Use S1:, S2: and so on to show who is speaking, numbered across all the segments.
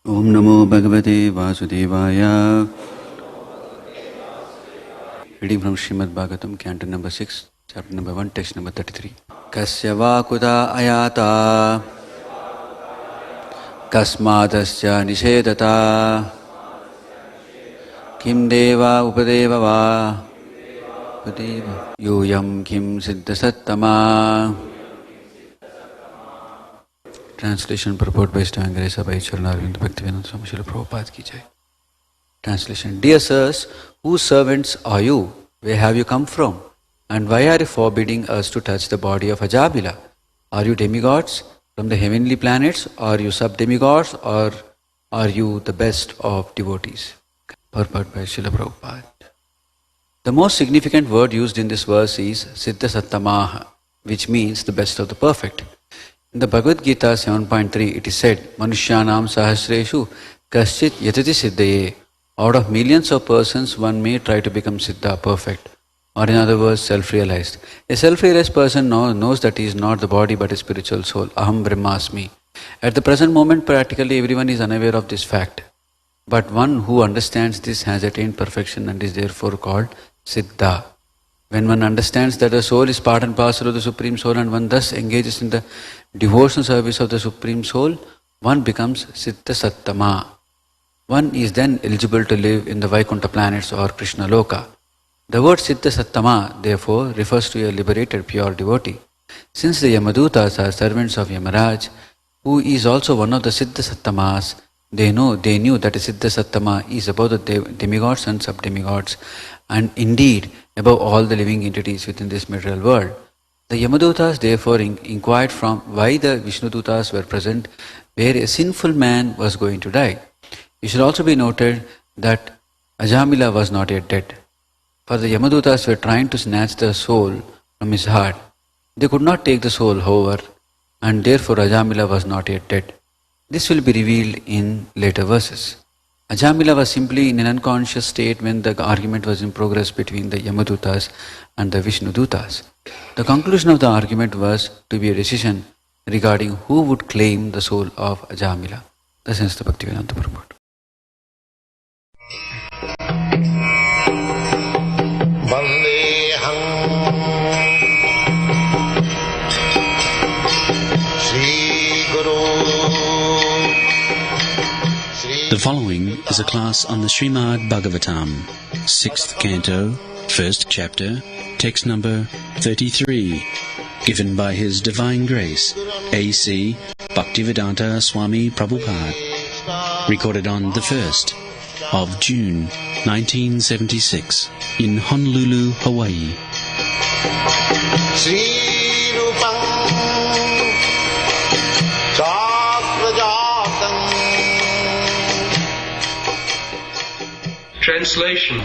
S1: Om Namo Bhagavate Vasudevaya. Reading from Srimad Bhagavatam, Canto number 6, chapter number 1, text number 33. Kasya vakuta ayata kasmadasya nishedata kim deva upadeva va upadeva yoyam kim siddhasattama. Translation purport by Stangaresa by Srila Bhaktivedanta Swami Srila Prabhupada ki jai. Translation. Dear sirs, whose servants are you? Where have you come from? And why are you forbidding us to touch the body of Ajabila? Are you demigods from the heavenly planets? Are you sub-demigods? Or are you the best of devotees? Purport by Srila Prabhupada. The most significant word used in this verse is Siddha Sattamaha, which means the best of the perfect. In the Bhagavad Gita 7.3, it is said, Manushyanam sahasreshu kaschit yatati siddhaye. Out of millions of persons, one may try to become siddha, perfect, or in other words, self-realized. A self-realized person knows that he is not the body but a spiritual soul. Aham Brahmasmi. At the present moment, practically everyone is unaware of this fact. But one who understands this has attained perfection and is therefore called siddha. When one understands that the soul is part and parcel of the Supreme Soul and one thus engages in the devotional service of the Supreme Soul, one becomes Siddha Sattama. One is then eligible to live in the Vaikuntha planets or Krishna Loka. The word Siddha Sattama, therefore, refers to a liberated pure devotee. Since the Yamadutas are servants of Yamaraj, who is also one of the Siddha Sattamas, they knew that a Siddha Sattama is above the demigods and sub-demigods, and indeed above all the living entities within this material world. The Yamadutas therefore inquired from why the Vishnudutas were present where a sinful man was going to die. It should also be noted that Ajamila was not yet dead, for the Yamadutas were trying to snatch the soul from his heart. They could not take the soul, however, and therefore Ajamila was not yet dead. This will be revealed in later verses. Ajamila was simply in an unconscious state when the argument was in progress between the Yamadutas and the Vishnudutas. The conclusion of the argument was to be a decision regarding who would claim the soul of Ajamila. Thus ends the Bhaktivedanta purport.
S2: The following is a class on the Srimad Bhagavatam, 6th Canto, 1st Chapter, text number 33, given by His Divine Grace, A.C. Bhaktivedanta Swami Prabhupada, recorded on the 1st of June, 1976, in Honolulu, Hawaii.
S3: Translation.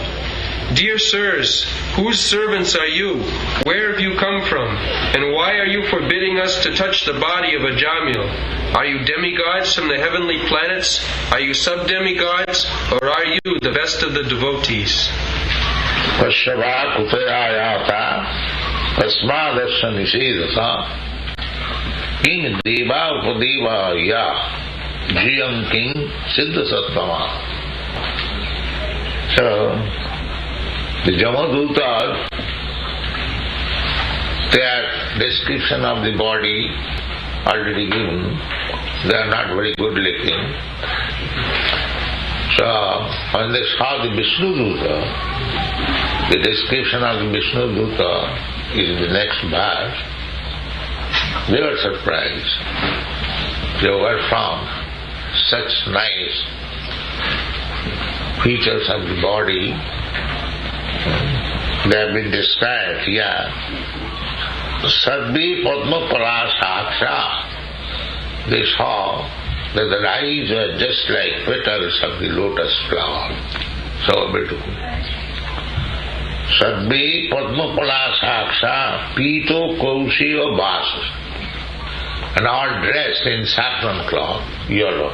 S3: Dear sirs, whose servants are you? Where have you come from? And why are you forbidding us to touch the body of Ajamil? Are you demigods from the heavenly planets? Are you sub-demigods? Or are you the best of the devotees?
S4: Kashyava kutayayata kasmadasya nishedata king deva upadeva ya jiyam king siddha sattama. So, the Jamadutas, their description of the body already given, they are not very good looking. So, when they saw the Vishnuduta, the description of the Vishnuduta is in the next verse, they were surprised. They were found such nice features of the body. They have been described here. Sadvi Padma Pala Saksha. They saw that the eyes were just like petals of the lotus flower. So beautiful. Sadvi Padma Pala Saksha Pito Kaushiva Basa. And all dressed in saffron cloth, yellow.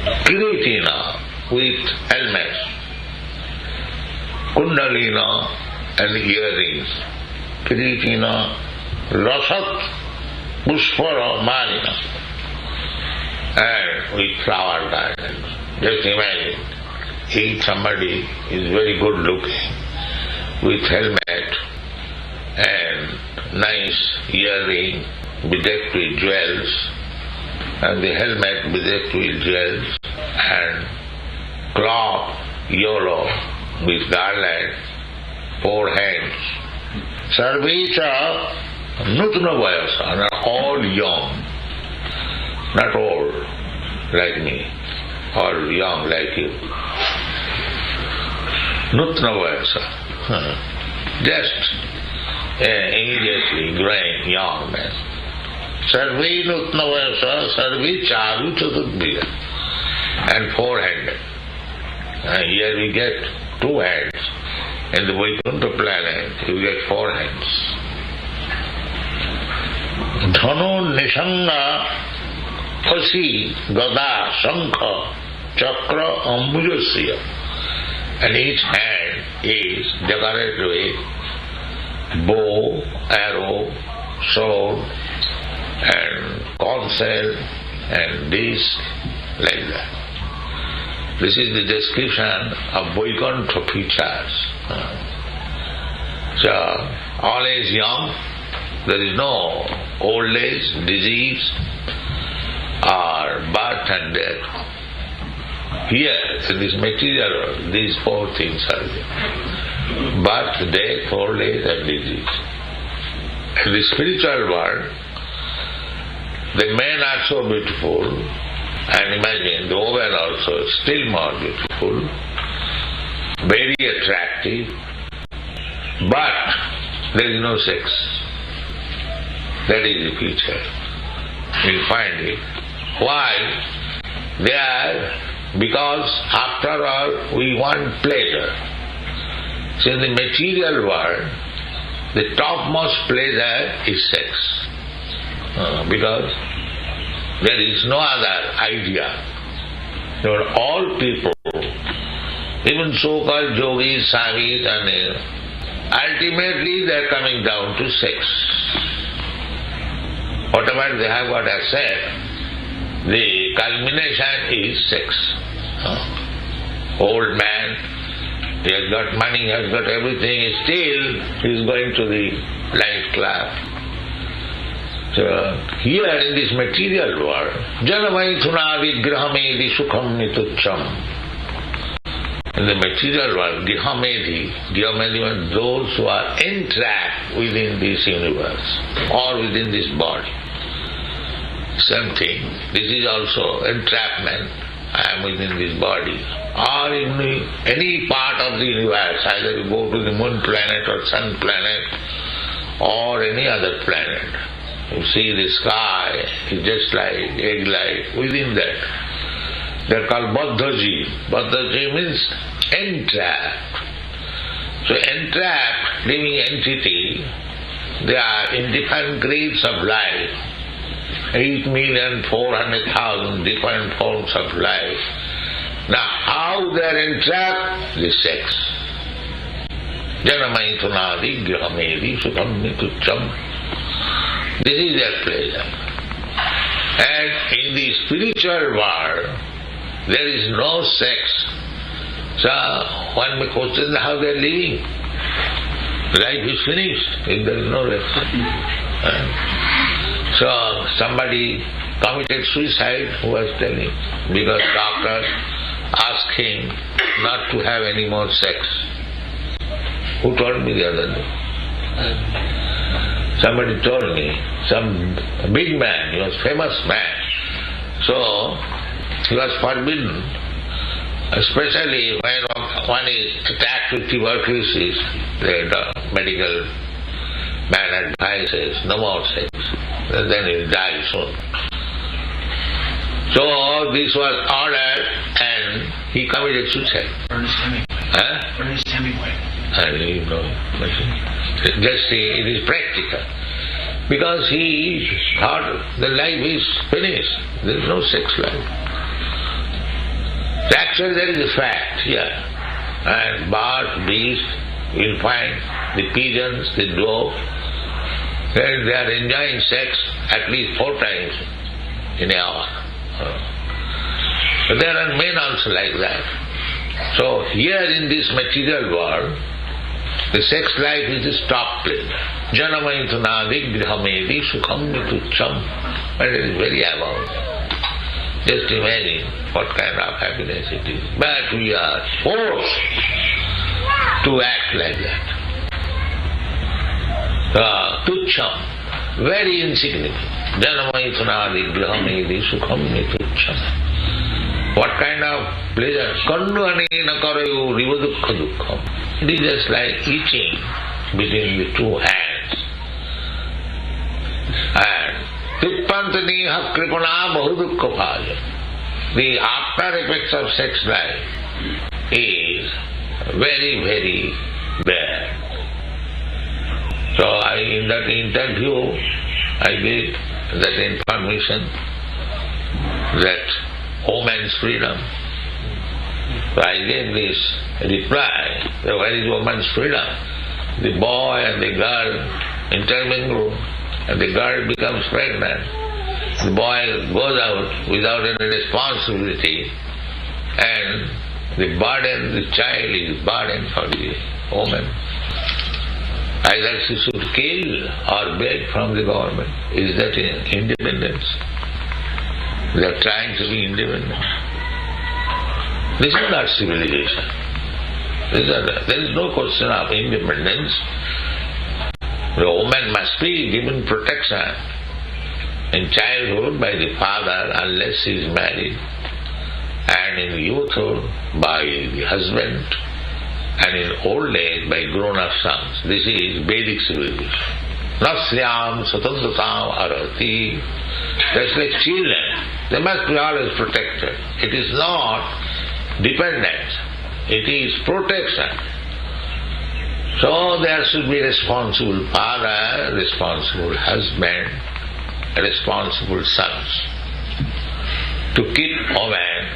S4: Kiritina with helmets, Kundalina and earrings, Kiritina, Rasat, Pushpara, Marina. and with flower gardens. Just imagine, if somebody is very good looking, with helmet and nice earring bedecked with jewels, and the helmet bedecked with jewels, and cloth yellow with garland, 4 hands. Sarvecha nutna vayasa, and are all young, not old like me, or young like you. Nutna vayasa, just immediately growing young man. Sarve nutna vayasa, sarve charu chatudbhija, and 4-handed. Here we get 2 hands. In the Vaikuntha planet, you get 4 hands. Dhanu nishanga pasi gada shankha chakra ambujasya, and each hand is decorated with bow, arrow, sword, and conch shell, and disc, like that. This is the description of Vaikuntha features. So, always young, there is no old age, disease, or birth and death. Here, in this material world, these 4 things are there. Birth, death, old age, and disease. In the spiritual world, the men are so beautiful, and imagine the women also still more beautiful, very attractive, but there is no sex. That is the future. You find it. Why? They are, because after all we want pleasure. So in the material world, the topmost pleasure is sex. Because there is no other idea. There are all people, even so-called yogis, swamis, and ultimately they are coming down to sex. Whatever they have got as said, the culmination is sex. Old man, he has got money, he has got everything, still he is going to the nightclub. So here in this material world, janamaithuna vigrahamedi sukham nitucham. In the material world, grihamedi means those who are entrapped within this universe or within this body. Same thing, this is also entrapment. I am within this body. Or in any part of the universe, either you go to the moon planet or sun planet or any other planet. You see the sky is just like egg light within that. They are called Baddhaji. Baddhaji means entrapped. So entrapped living entity, they are in different grades of life. 8,400,000 different forms of life. Now how they are entrapped? The sex. Janamaithunadi grihamedi sukham nitucham. This is their pleasure. And in the spiritual world, there is no sex. So one may question how they are living. Life is finished if there is no sex. So somebody committed suicide, who was telling, because doctor asked him not to have any more sex. Who told me the other day? Somebody told me, some big man, he was famous man. So he was forbidden, especially when one is attacked with tuberculosis, the medical man advises no more sex, then he will die soon. So this was ordered and he committed suicide.
S5: Ernest Hemingway. Ernest Hemingway.
S4: I didn't know. Just it is practical. Because he thought the life is finished. There is no sex life. So actually there is a fact here. And bird, beast, you will find the pigeons, the dove, they are enjoying sex at least 4 times in an hour. But there are men also like that. So here in this material world, the sex life is the top place. Janamayitanadi grihamedi sukham nitucham. But it is very above. Just imagine what kind of happiness it is. But we are forced to act like that. Tucham, very insignificant. Janamayitanadi grihamedi sukham nitucham. What kind of pleasure? Kannu anena karayu rivadukha dukkham. It is just like eating between the two hands. And tippantaniha kripana bahudukha bhaja. The after effects of sex life is very, very bad. So in that interview, I gave that information that woman's freedom. So I gave this reply, where is woman's freedom? The boy and the girl intermingle and the girl becomes pregnant. The boy goes out without any responsibility and the child is burden for the woman. Either she should kill or beg from the government. Is that independence? They are trying to be independent. This is not civilization. There is no question of independence. The woman must be given protection in childhood by the father unless she is married, and in youthhood by the husband, and in old age by grown-up sons. This is Vedic civilization. Nasyam satantatam arati. That's like children. They must be always protected. It is not dependence. It is protection. So there should be responsible father, responsible husband, responsible sons to keep woman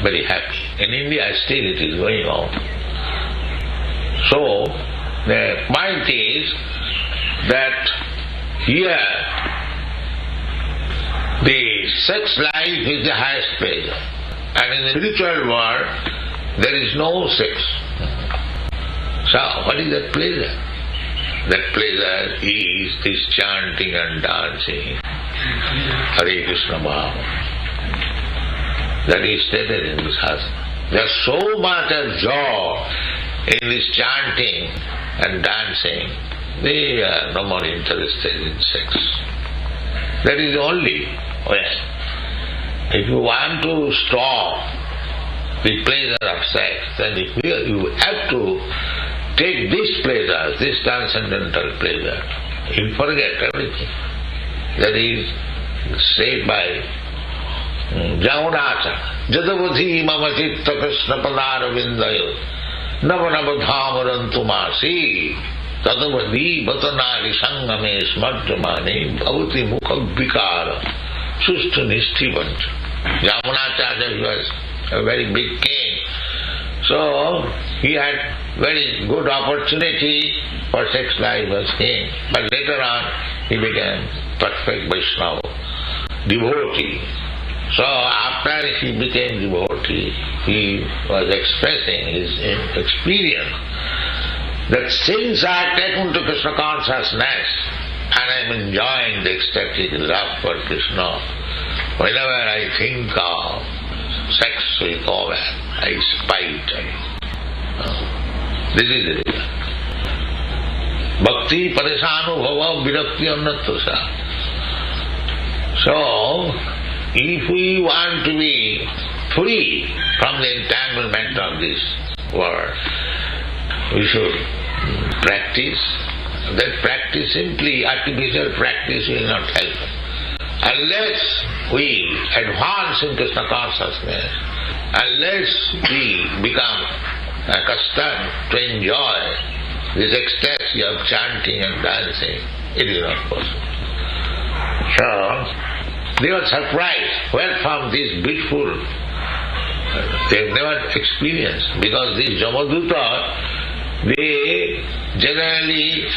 S4: very happy. In India still it is going on. So the point is that here the sex life is the highest pleasure. And in the spiritual world, there is no sex. So, what is that pleasure? That pleasure is this chanting and dancing. Hare Krishna Bhava. That is stated in this Shastra. There is so much of joy in this chanting and dancing. They are no more interested in sex. That is the only way. If you want to stop the pleasure of sex, then you have to take this pleasure, this transcendental pleasure. You forget everything. That is said by Jaunata. Jadavadhi mama chitta krishna padara vindayo navanavadhamarantумasi tadavadhi bhatanari sangame smarjamane bhavati mukha vikara sustu nishtivant. Jamunacharya was a very big king. So he had very good opportunity for sex life as king. But later on he became perfect Vaishnava, devotee. So after he became devotee, he was expressing his experience that since I have taken to Krishna consciousness and I am enjoying the ecstatic love for Krishna, whenever I think of sex with woman, I spite. This is the reason. Bhakti parishanubhava virakti annatasa. So, if we want to be free from the entanglement of this world, we should practice. That practice, simply artificial practice, will not help us. Unless we advance in Krishna consciousness, unless we become accustomed to enjoy this ecstasy of chanting and dancing, it is not possible. So, they were surprised where from this beautiful, they have never experienced, because these Jamaduta, they generally,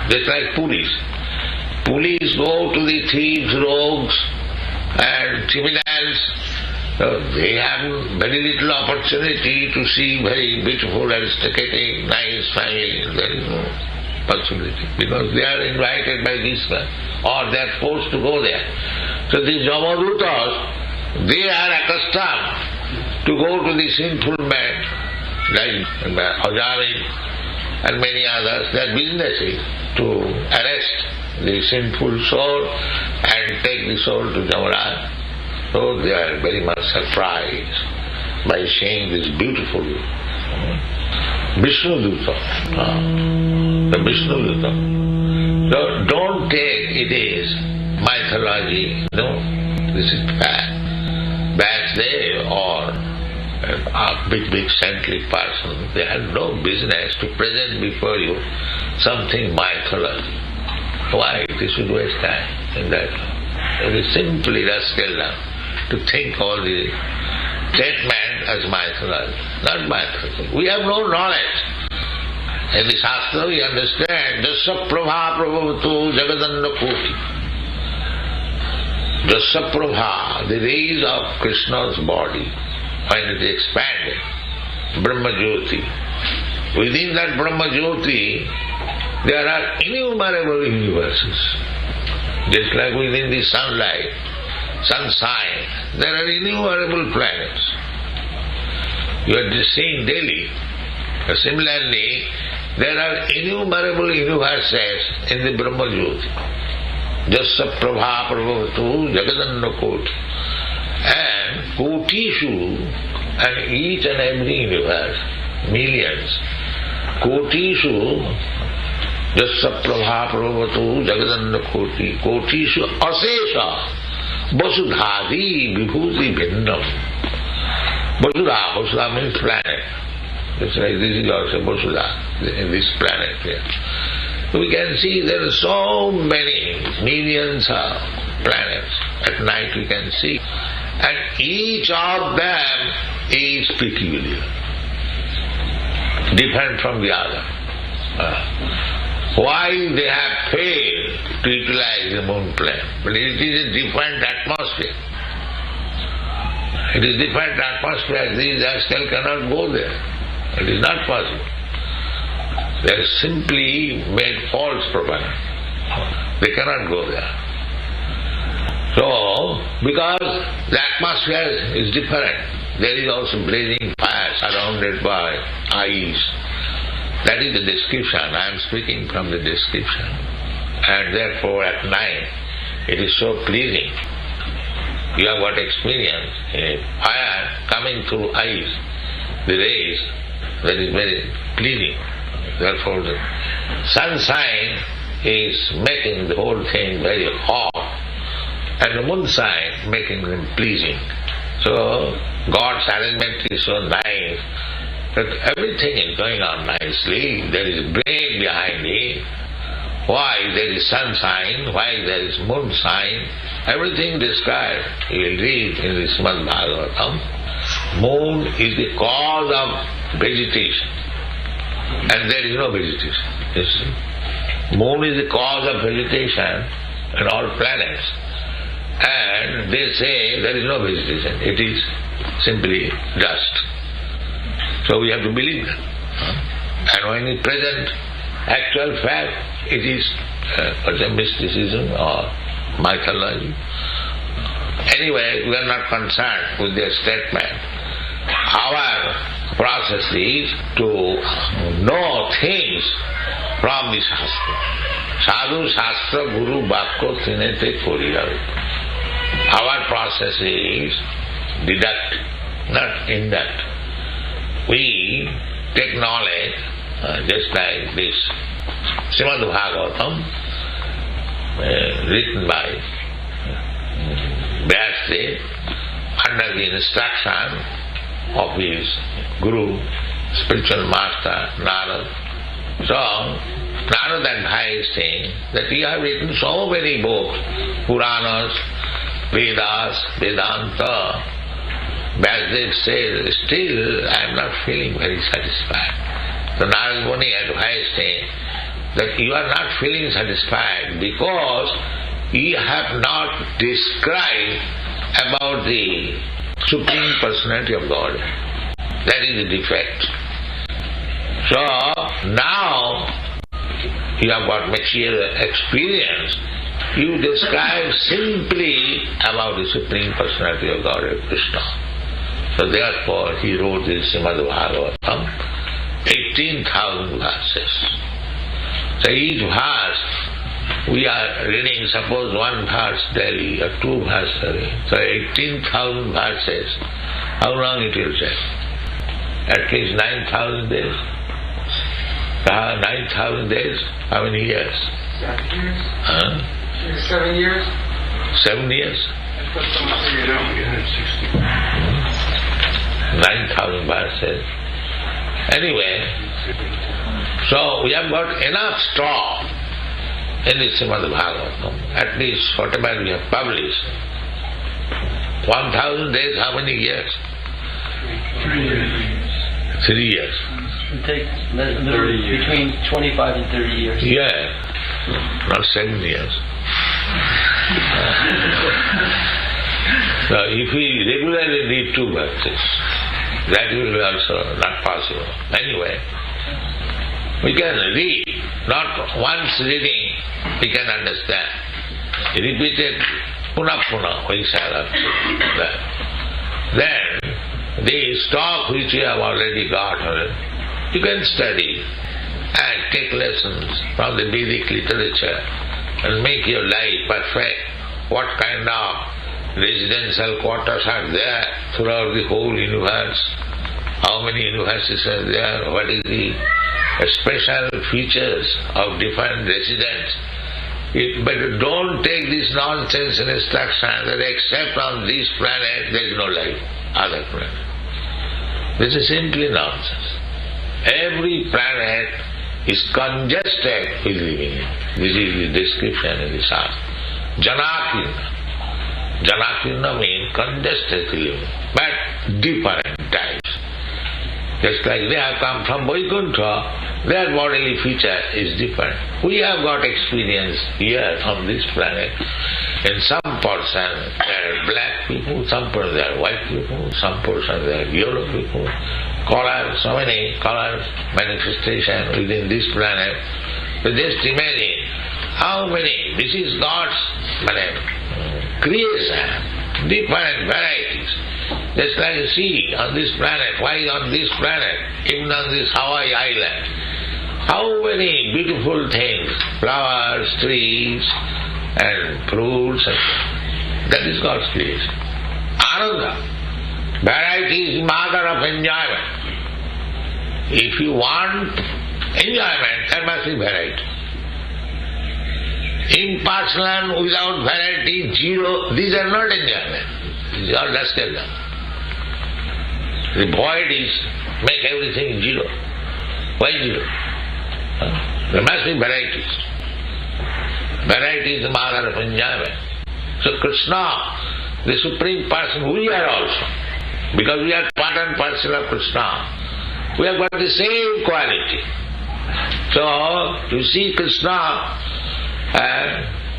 S4: just like police. Police go to the thieves, rogues and criminals So they have very little opportunity to see very beautiful, aristocratic, nice family. There is no possibility because they are invited by this man or they are forced to go there. So these Yamadutas, they are accustomed to go to the sinful man like Ajari and many others. Their business is to arrest the sinful soul and take the soul to Jamaraj. So they are very much surprised by seeing this beautiful Vishnu Duta. The Vishnu Duta. So don't take it is mythology. No, this is fact. Back there or a big saintly person, they have no business to present before you something mythology. Why they should waste time in that? It is simply rascal to think all the statement as mythology, not mythology. We have no knowledge. In the Shastra we understand Jasya Prabha Prabhavatu Jagadanna Koti. Jasya Prabha, the rays of Krishna's body, when it is expanded, Brahma Jyoti. Within that Brahma Jyoti, there are innumerable universes. Just like within the sunlight, sunshine, there are innumerable planets. You are just seeing daily. Similarly, there are innumerable universes in the Brahma Jyoti. Jasya Prabha Prabhavatu Jagadanna Koti. And Kotishu, and each and every universe, millions. Kotishu, Jasya Prabha Prabhavatu Jagadanna Koti. Kotishu Asesha Vasudhadi Vibhuti Bhinnam. Vasudha means planet. It's like this is also Vasudha, in this planet here. We can see there are so many millions of planets. At night we can see. And each of them is peculiar, different from the other. Why they have failed to utilize the moon planet? But it is a different atmosphere. It is different atmosphere. These rascals cannot go there. It is not possible. They are simply made false propaganda. They cannot go there. So, because the atmosphere is different, there is also blazing fire surrounded by eyes. That is the description. I am speaking from the description. And therefore at night it is so pleasing. You have got experience in fire coming through eyes, the rays, that is very pleasing. Therefore the sunshine is making the whole thing very hot, and the moonshine making them pleasing. So God's arrangement is so nice that everything is going on nicely. There is brain behind it. Why there is sunshine, why there is moonshine, everything described. You will read in the Srimad Bhagavatam. Moon is the cause of vegetation, and there is no vegetation. You see? Moon is the cause of vegetation in all planets. And they say there is no vegetation. It is simply dust. So we have to believe that. And when it present actual fact, it is a mysticism or mythology. Anyway, we are not concerned with their statement. Our process is to know things from the Shastra. Sadhu Shastra Guru Bhakko Trinete Koriyaru. Our process is deduct, not induct. We take knowledge just like this Srimad Bhagavatam written by Vyasdev under the instruction of his Guru, spiritual master Narad. So Narad advised that you have written so many books, Puranas, Vedas, Vedanta. Vyasdev says, still I am not feeling very satisfied. So Narad Muni advised him that you are not feeling satisfied because you have not described about the Supreme Personality of God. That is the defect. So now you have got mature experience. You describe simply about the Supreme Personality of God, Krishna. So therefore he wrote this Srimad Bhagavatam, 18,000 verses. So each verse we are reading, suppose one verse daily or two verses daily. So 18,000 verses. How long it will take? At least 9,000 days. 9,000 days? How many years?
S6: 7 years.
S4: Huh?
S6: 7 years.
S4: 7 years? 9,000 verses. Anyway, so we have got enough straw in the Srimad Bhagavatam, at least whatever we have published. 1,000 days, how many years?
S6: 3 years.
S4: 3 years.
S7: It takes between 25 and 30 years.
S4: Yeah, not 7 years. So if we regularly read 2 verses, that will be also not possible. Anyway, we can read, not once reading, we can understand. Repeated, puna, we shall have to. Then, the stock which you have already got, you can study and take lessons from the Vedic literature and make your life perfect. What kind of residential quarters are there throughout the whole universe? How many universes are there? What is the special features of different residents? But don't take this nonsense and instruction that except on this planet there is no life, other planet. This is simply nonsense. Every planet is congested with living. This is the description in the Shastra. Janakirna. Janakirna means congested living, but different types. Just like they have come from Vaikuntha, their bodily feature is different. We have got experience here on this planet. In some portion there are black people, some portion there are white people, some portion there are yellow people. Colors, so many colors, manifestation within this planet. So just imagine how many, this is God's creation, different varieties. Just like you see on this planet, why on this planet, even on this Hawaii island, how many beautiful things, flowers, trees, and fruits, that is God's creation. Ananda, variety is mother of enjoyment. If you want enjoyment, there must be variety. Impersonal without variety, zero, these are not enjoyment. These are rascal. The void is make everything zero. Why zero? There must be varieties. Variety is the mother of enjoyment. So Krishna, the Supreme Person, we are also. Because we are part and parcel of Krishna. We have got the same quality. So, you see Krishna,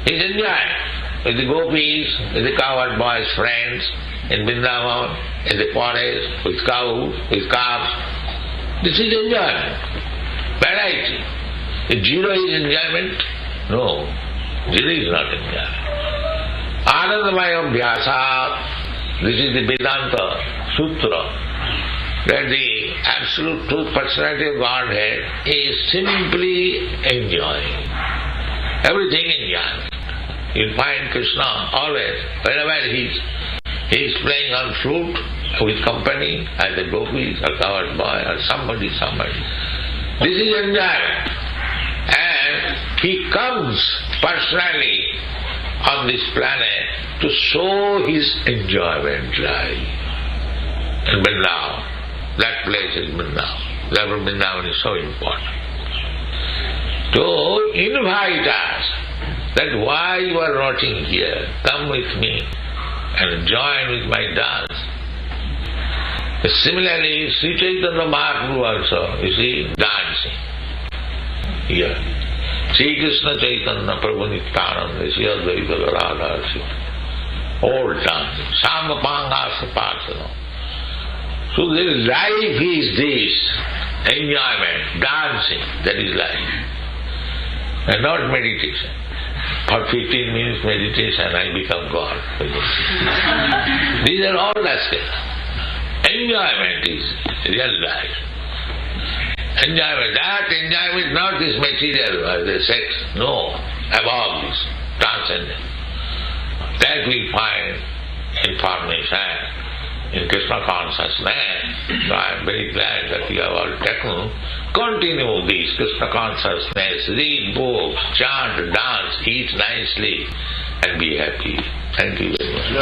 S4: he's enjoying with the gopis, with the cowherd boys' friends, in Vrindavan, in the forest, with cows, with calves. This is enjoyment. Variety. If zero is enjoyment, no. Zero is not enjoyment. Anandamaya Vyasa, this is the Vedanta Sutra, that the absolute truth personality of Godhead is simply enjoying. Everything enjoyment. You'll find Krishna always, wherever he is playing on flute with company, either gopis or cowherd boy or somebody. This is enjoyment. And he comes personally on this planet to show his enjoyment life. In Vrindavan, that place is Vrindavan. Therefore Vrindavan is so important. To invite us that why you are rotting here, come with me and join with my dance. Similarly, Sri Chaitanya Mahaprabhu also, you see, dancing here. Sri Krishna Chaitanya Prabhu Nityananda, Sri Advaita Radha Shiva. old dancing. Samapanga. So this life is this, enjoyment, dancing, that is life. And not meditation. For 15 minutes meditation I become God. These are all rascals. Enjoyment is real life. Enjoyment, that enjoyment is not this material, the sex, no, above this, transcendent. That we find in formation, in Krishna consciousness. So I am very glad that you have all taken. Continue this Krishna consciousness, read books, chant, dance, eat nicely, and be happy. Thank you very much.